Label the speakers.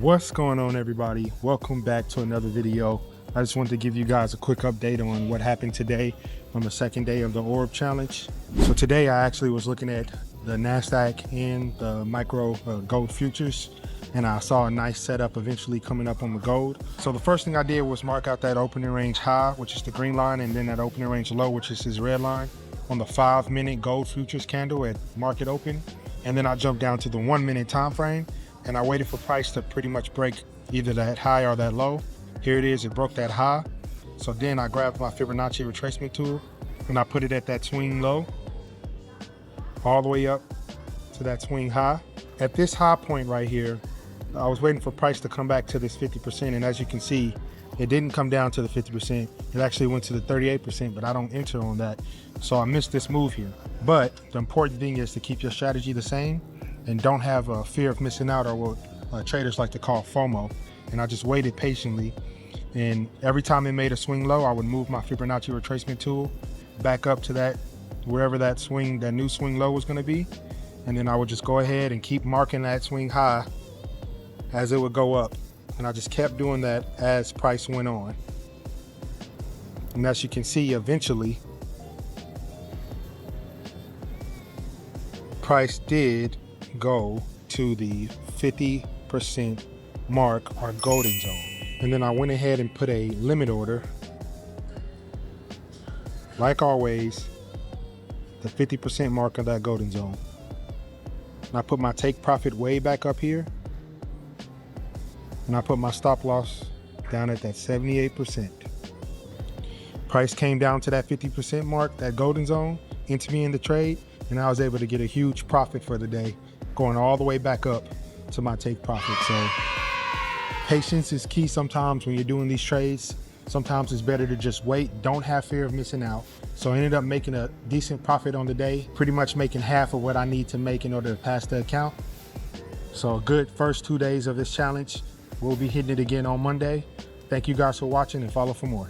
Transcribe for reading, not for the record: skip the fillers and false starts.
Speaker 1: What's going on, everybody? Welcome back to another video. I just wanted to give you guys a quick update on what happened today on the second day of the ORB challenge. So today I actually was looking at the NASDAQ and the micro gold futures, and I saw a nice setup eventually coming up on the gold. So the first thing I did was mark out that opening range high, which is the green line, and then that opening range low, which is this red line, on the 5-minute gold futures candle at market open. And then I jumped down to the 1-minute time frame, and I waited for price to pretty much break either that high or that low. Here it is, it broke that high. So then I grabbed my Fibonacci retracement tool and I put it at that swing low, all the way up to that swing high. At this high point right here, I was waiting for price to come back to this 50%, and as you can see, it didn't come down to the 50%. It actually went to the 38%, but I don't enter on that. So I missed this move here. But the important thing is to keep your strategy the same and don't have a fear of missing out, or what traders like to call FOMO. And I just waited patiently. And every time it made a swing low, I would move my Fibonacci retracement tool back up to that, wherever that new swing low was gonna be. And then I would just go ahead and keep marking that swing high as it would go up. And I just kept doing that as price went on. And as you can see, eventually, price did go to the 50% mark, or golden zone. And then I went ahead and put a limit order, like always, the 50% mark of that golden zone. And I put my take profit way back up here, and I put my stop loss down at that 78%. Price came down to that 50% mark, that golden zone, into me in the trade, and I was able to get a huge profit for the day, going all the way back up to my take profit. So patience is key sometimes when you're doing these trades. Sometimes it's better to just wait, don't have fear of missing out. So I ended up making a decent profit on the day, pretty much making half of what I need to make in order to pass the account. So a good first 2 days of this challenge. We'll be hitting it again on Monday. Thank you guys for watching, and follow for more.